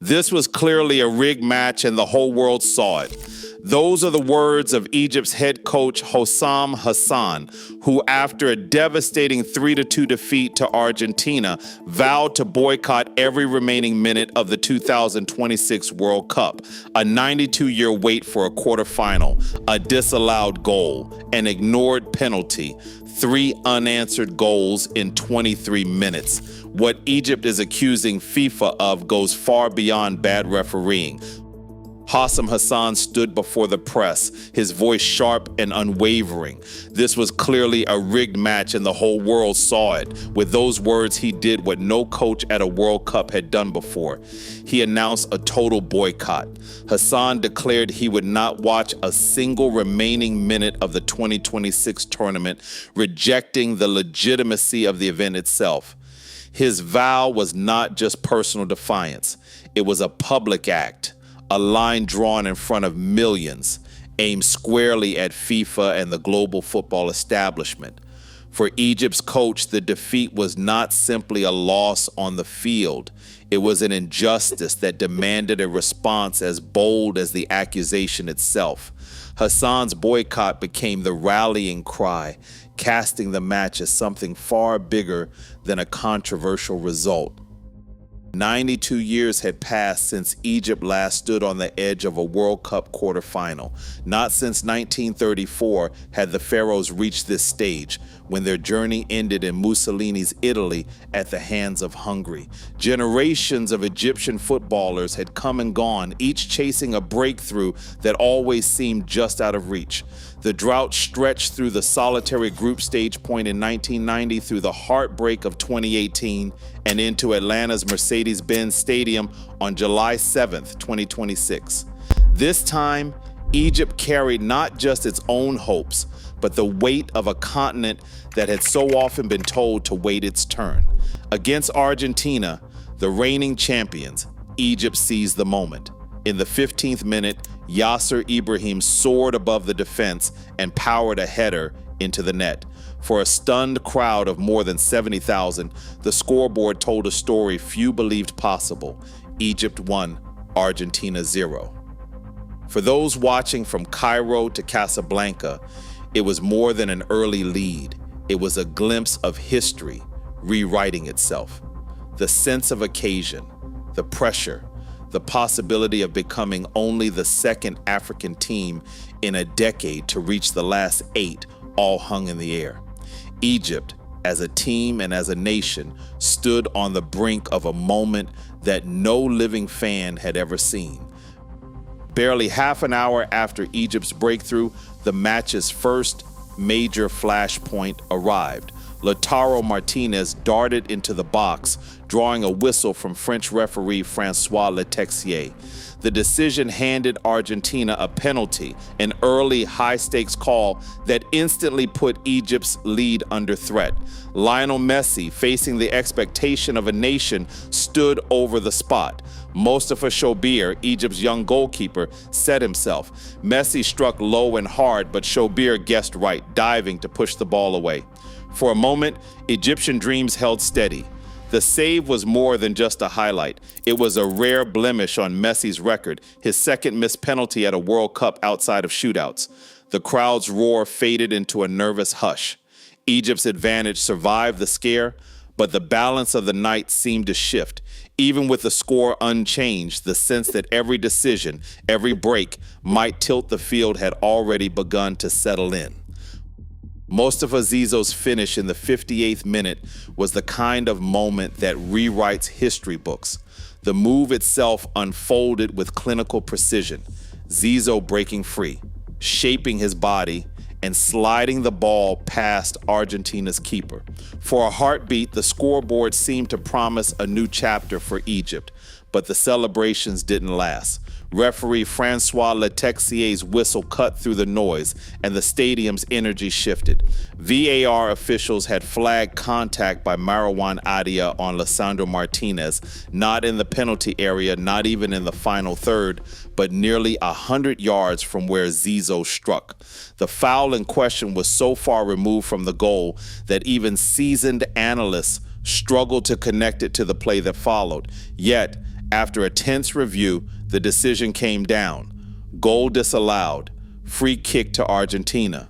This was clearly a rigged match and the whole world saw it. Those are the words of Egypt's head coach Hossam Hassan, who after a devastating 3-2 defeat to Argentina, vowed to boycott every remaining minute of the 2026 World Cup, a 92-year wait for a quarterfinal, a disallowed goal, an ignored penalty, 3 unanswered goals in 23 minutes. What Egypt is accusing FIFA of goes far beyond bad refereeing. Hossam Hassan stood before the press, his voice sharp and unwavering. This was clearly a rigged match and the whole world saw it. With those words, he did what no coach at a World Cup had done before. He announced a total boycott. Hassan declared he would not watch a single remaining minute of the 2026 tournament, rejecting the legitimacy of the event itself. His vow was not just personal defiance. It was a public act. A line drawn in front of millions, aimed squarely at FIFA and the global football establishment. For Egypt's coach, the defeat was not simply a loss on the field. It was an injustice that demanded a response as bold as the accusation itself. Hassan's boycott became the rallying cry, casting the match as something far bigger than a controversial result. 92 years had passed since Egypt last stood on the edge of a World Cup quarterfinal. Not since 1934 had the Pharaohs reached this stage, when their journey ended in Mussolini's Italy at the hands of Hungary. Generations of Egyptian footballers had come and gone, each chasing a breakthrough that always seemed just out of reach. The drought stretched through the solitary group stage point in 1990, through the heartbreak of 2018, and into Atlanta's Mercedes-Benz Stadium on July 7th, 2026. This time, Egypt carried not just its own hopes, but the weight of a continent that had so often been told to wait its turn. Against Argentina, the reigning champions, Egypt seized the moment. In the 15th minute, Yasser Ibrahim soared above the defense and powered a header into the net. For a stunned crowd of more than 70,000, the scoreboard told a story few believed possible. Egypt won, Argentina 0. For those watching from Cairo to Casablanca, it was more than an early lead. It was a glimpse of history rewriting itself. The sense of occasion, the pressure, the possibility of becoming only the second African team in a decade to reach the last 8 all hung in the air. Egypt, as a team and as a nation, stood on the brink of a moment that no living fan had ever seen. Barely half an hour after Egypt's breakthrough, the match's first major flashpoint arrived. Lautaro Martinez darted into the box, drawing a whistle from French referee Francois Letexier. The decision handed Argentina a penalty, an early high-stakes call that instantly put Egypt's lead under threat. Lionel Messi, facing the expectation of a nation, stood over the spot. Mostafa Shobir, Egypt's young goalkeeper, set himself. Messi struck low and hard, but Shobir guessed right, diving to push the ball away. For a moment, Egyptian dreams held steady. The save was more than just a highlight. It was a rare blemish on Messi's record, his second missed penalty at a World Cup outside of shootouts. The crowd's roar faded into a nervous hush. Egypt's advantage survived the scare, but the balance of the night seemed to shift. Even with the score unchanged, the sense that every decision, every break might tilt the field had already begun to settle in. Mostafa Zizou's finish in the 58th minute was the kind of moment that rewrites history books. The move itself unfolded with clinical precision. Zizou breaking free, shaping his body, and sliding the ball past Argentina's keeper. For a heartbeat, the scoreboard seemed to promise a new chapter for Egypt, but the celebrations didn't last. Referee Francois Letexier's whistle cut through the noise, and the stadium's energy shifted. VAR officials had flagged contact by Marwan Adia on Lisandro Martinez, not in the penalty area, not even in the final third, but nearly 100 yards from where Zizou struck. The foul in question was so far removed from the goal that even seasoned analysts struggled to connect it to the play that followed. Yet, After a tense review, the decision came down. Goal disallowed. Free kick to Argentina.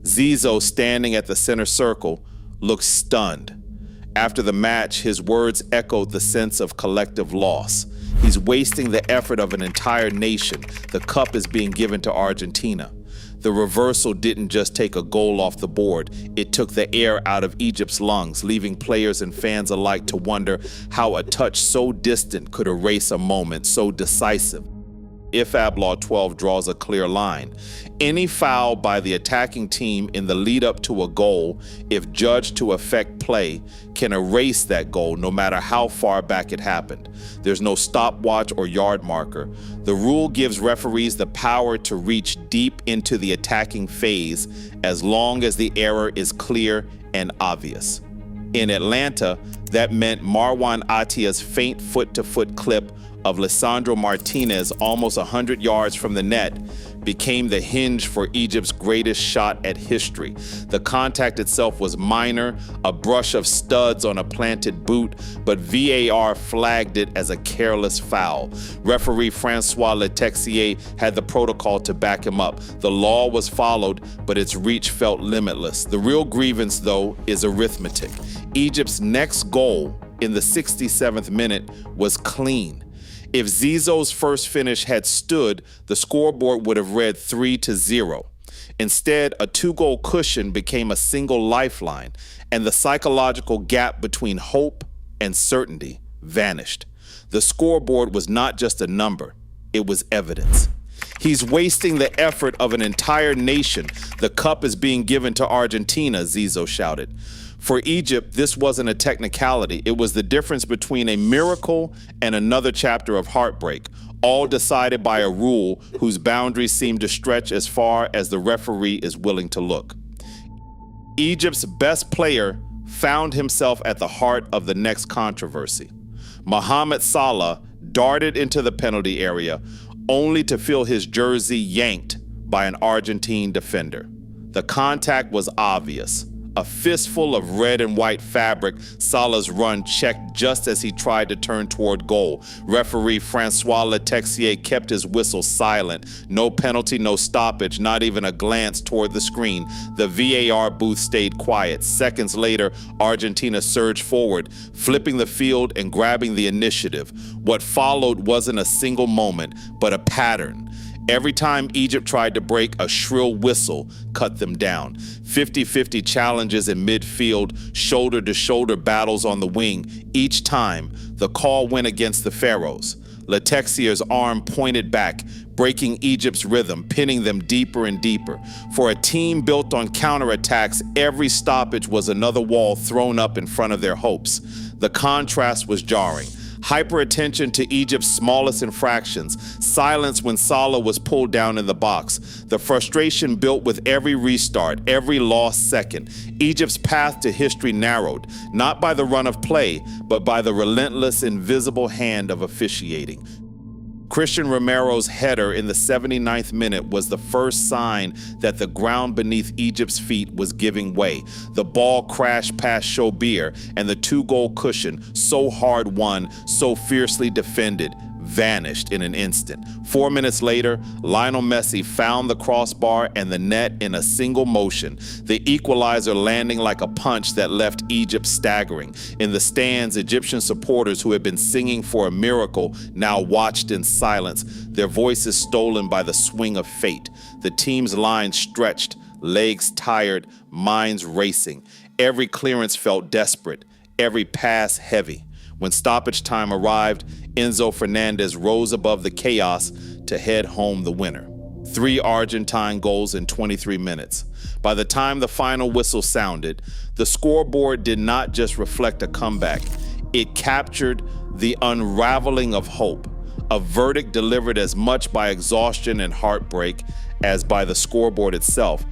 Zizou, standing at the center circle, looked stunned. After the match, his words echoed the sense of collective loss. He's wasting the effort of an entire nation. The cup is being given to Argentina. The reversal didn't just take a goal off the board, it took the air out of Egypt's lungs, leaving players and fans alike to wonder how a touch so distant could erase a moment so decisive. IFAB Law 12 draws a clear line. Any foul by the attacking team in the lead up to a goal, if judged to affect play, can erase that goal no matter how far back it happened. There's no stopwatch or yard marker. The rule gives referees the power to reach deep into the attacking phase as long as the error is clear and obvious. In Atlanta, that meant Marwan Atia's faint foot-to-foot clip of Lisandro Martinez almost 100 yards from the net became the hinge for Egypt's greatest shot at history. The contact itself was minor, a brush of studs on a planted boot, but VAR flagged it as a careless foul. Referee Francois Letexier had the protocol to back him up. The law was followed, but its reach felt limitless. The real grievance, though, is arithmetic. Egypt's next goal in the 67th minute was clean. If Zizou's first finish had stood, the scoreboard would have read 3-0. Instead, a two-goal cushion became a single lifeline, and the psychological gap between hope and certainty vanished. The scoreboard was not just a number, it was evidence. He's wasting the effort of an entire nation. The cup is being given to Argentina, Zizou shouted. For Egypt, this wasn't a technicality. It was the difference between a miracle and another chapter of heartbreak, all decided by a rule whose boundaries seem to stretch as far as the referee is willing to look. Egypt's best player found himself at the heart of the next controversy. Mohamed Salah darted into the penalty area only to feel his jersey yanked by an Argentine defender. The contact was obvious. A fistful of red and white fabric, Salah's run checked just as he tried to turn toward goal. Referee Francois Letexier kept his whistle silent. No penalty, no stoppage, not even a glance toward the screen. The VAR booth stayed quiet. Seconds later, Argentina surged forward, flipping the field and grabbing the initiative. What followed wasn't a single moment, but a pattern. Every time Egypt tried to break, a shrill whistle cut them down. 50-50 challenges in midfield, shoulder-to-shoulder battles on the wing. Each time, the call went against the Pharaohs. Letexier's arm pointed back, breaking Egypt's rhythm, pinning them deeper and deeper. For a team built on counterattacks, every stoppage was another wall thrown up in front of their hopes. The contrast was jarring. Hyper-attention to Egypt's smallest infractions, silence when Salah was pulled down in the box. The frustration built with every restart, every lost second. Egypt's path to history narrowed, not by the run of play, but by the relentless, invisible hand of officiating. Christian Romero's header in the 79th minute was the first sign that the ground beneath Egypt's feet was giving way. The ball crashed past Shobir, and the two-goal cushion, so hard won, so fiercely defended, vanished in an instant. 4 minutes later, Lionel Messi found the crossbar and the net in a single motion, the equalizer landing like a punch that left Egypt staggering. In the stands, Egyptian supporters who had been singing for a miracle now watched in silence, their voices stolen by the swing of fate. The team's line stretched, legs tired, minds racing. Every clearance felt desperate, every pass heavy. When stoppage time arrived, Enzo Fernandez rose above the chaos to head home the winner. 3 Argentine goals in 23 minutes. By the time the final whistle sounded, the scoreboard did not just reflect a comeback. It captured the unraveling of hope, a verdict delivered as much by exhaustion and heartbreak as by the scoreboard itself.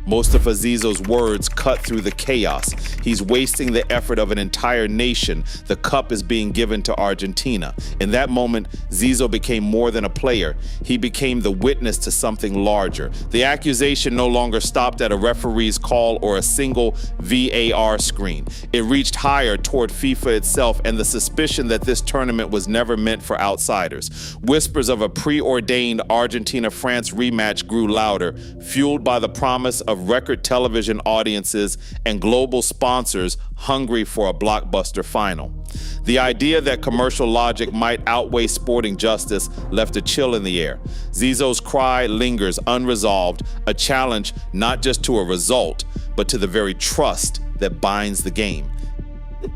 Mustafa Zizou's words cut through the chaos. He's wasting the effort of an entire nation. The cup is being given to Argentina. In that moment, Zizou became more than a player. He became the witness to something larger. The accusation no longer stopped at a referee's call or a single VAR screen. It reached higher toward FIFA itself and the suspicion that this tournament was never meant for outsiders. Whispers of a preordained Argentina-France rematch grew louder, fueled by the promise of record television audiences and global sponsors hungry for a blockbuster final. The idea that commercial logic might outweigh sporting justice left a chill in the air. Zizou's cry lingers unresolved, a challenge not just to a result, but to the very trust that binds the game.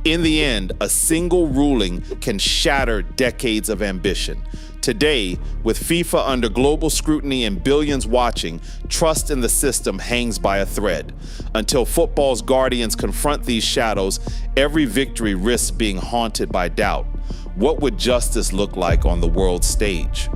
In the end, a single ruling can shatter decades of ambition. Today, with FIFA under global scrutiny and billions watching, trust in the system hangs by a thread. Until football's guardians confront these shadows, every victory risks being haunted by doubt. What would justice look like on the world stage?